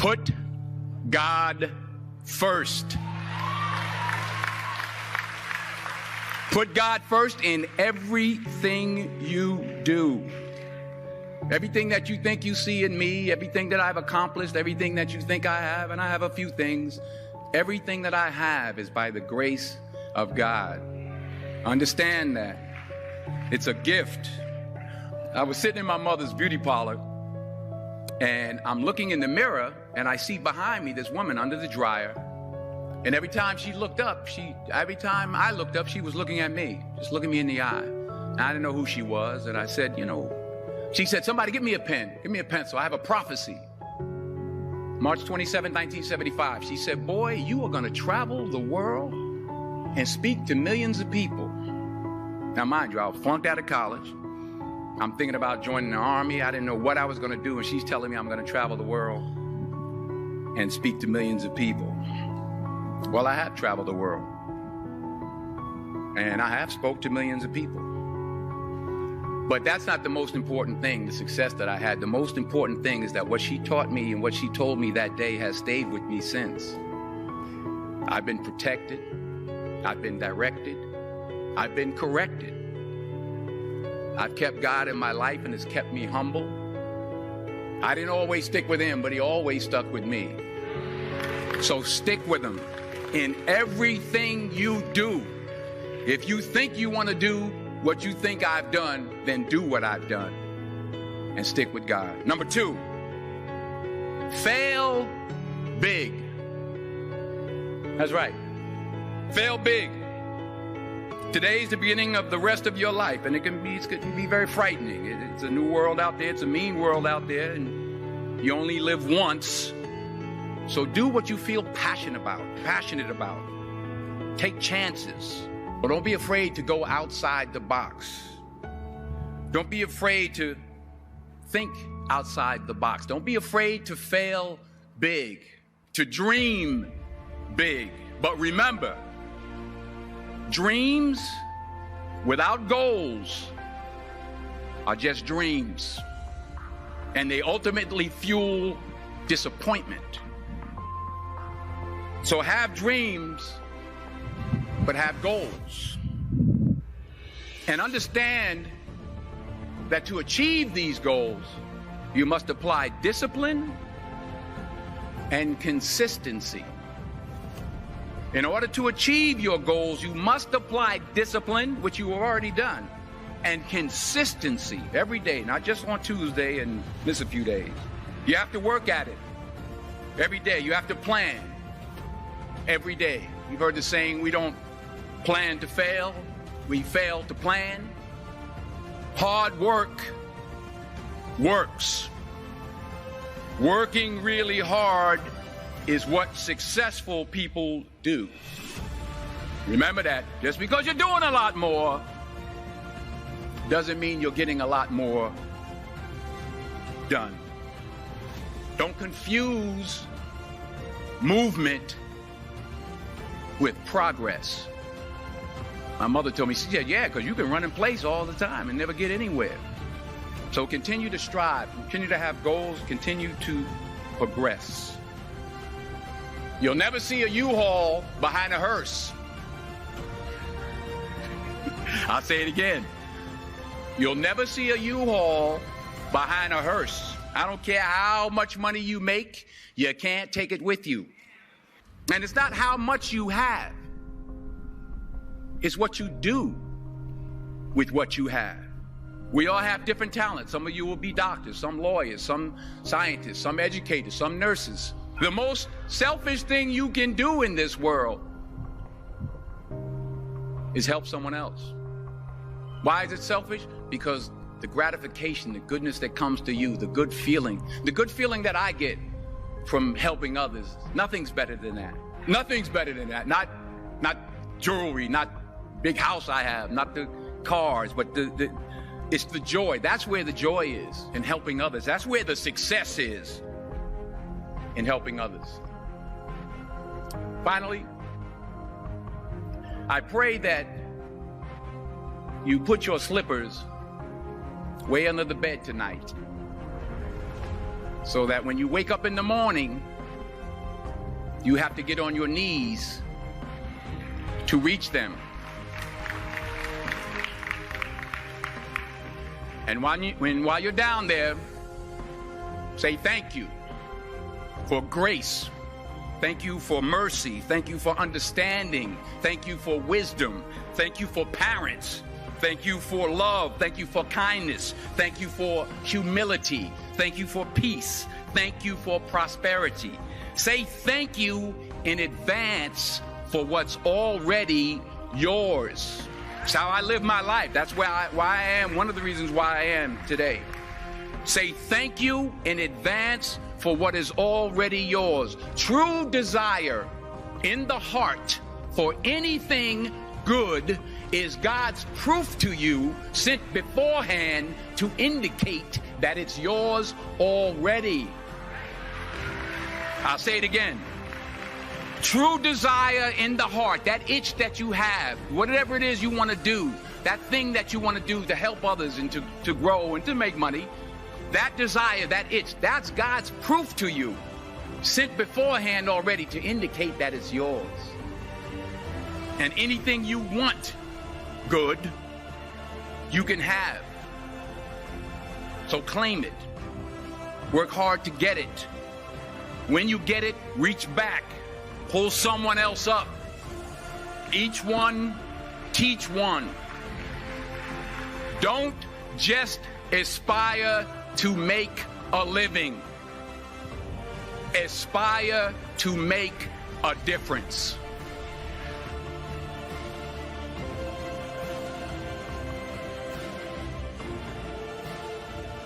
Put God first. Put God first in everything you do. Everything that you think you see in me, everything that I've accomplished, everything that you think I have, and I have a few things, everything that I have is by the grace of God. Understand that. It's a gift. I was sitting in my mother's beauty parlor, and I'm looking in the mirror, and I see behind me this woman under the dryer. And every time I looked up, she was looking at me, just looking me in the eye. And I didn't know who she was. And I said, she said, somebody give me a pen, give me a pencil. I have a prophecy. March 27, 1975. She said, boy, you are going to travel the world and speak to millions of people. Now, mind you, I was flunked out of college. I'm thinking about joining the army. I didn't know what I was going to do. And she's telling me I'm going to travel the world and speak to millions of people. Well, I have traveled the world, and I have spoke to millions of people. But that's not the most important thing, the success that I had. The most important thing is that what she taught me and what she told me that day has stayed with me since. I've been protected. I've been directed. I've been corrected. I've kept God in my life, and it's kept me humble. I didn't always stick with him, but he always stuck with me. So stick with him in everything you do. If you think you want to do what you think I've done, then do what I've done and stick with God. Number 2, fail big. That's right. Fail big. Today's the beginning of the rest of your life, and it can be very frightening. It's a new world out there. It's a mean world out there, and you only live once. So do what you feel passionate about. Take chances. But don't be afraid to go outside the box. Don't be afraid to think outside the box. Don't be afraid to fail big, to dream big. But remember, dreams without goals are just dreams. And they ultimately fuel disappointment. So have dreams, but have goals. And understand that to achieve these goals, you must apply discipline and consistency. In order to achieve your goals, you must apply discipline, which you have already done, and consistency every day, not just on Tuesday and miss a few days. You have to work at it every day. You have to plan every day. You've heard the saying, we don't plan to fail, we fail to plan. Hard work works. Working really hard is what successful people do. Remember that. Just because you're doing a lot more doesn't mean you're getting a lot more done. Don't confuse movement with progress. My mother told me, she said, yeah, because you can run in place all the time and never get anywhere. So continue to strive, continue to have goals, continue to progress. You'll never see a U-Haul behind a hearse. I'll say it again. You'll never see a U-Haul behind a hearse. I don't care how much money you make, you can't take it with you. And it's not how much you have. It's what you do with what you have. We all have different talents. Some of you will be doctors, some lawyers, some scientists, some educators, some nurses. The most selfish thing you can do in this world is help someone else. Why is it selfish? Because the gratification, the goodness that comes to you, the good feeling that I get from helping others, nothing's better than that. Nothing's better than that. Not jewelry, not big house I have, not the cars, but it's the joy. That's where the joy is, in helping others. That's where the success is, in helping others. Finally, I pray that you put your slippers way under the bed tonight, so that when you wake up in the morning, You have to get on your knees to reach them. And while you're down there, say thank you for grace. Thank you for mercy. Thank you for understanding. Thank you for wisdom. Thank you for parents. Thank you for love. Thank you for kindness. Thank you for humility. Thank you for peace. Thank you for prosperity. Say thank you in advance for what's already yours. It's how I live my life. That's why I am, one of the reasons why I am today. Say thank you in advance for what is already yours. True desire in the heart for anything good is God's proof to you, sent beforehand to indicate that it's yours already. I'll say it again. True desire in the heart, that itch that you have, whatever it is you want to do, that thing that you want to do to help others and to grow and to make money, that desire, that itch, that's God's proof to you, sent beforehand already to indicate that it's yours. And anything you want good, you can have. So claim it. Work hard to get it. When you get it, reach back. Pull someone else up. Each one, teach one. Don't just aspire to make a living. Aspire to make a difference.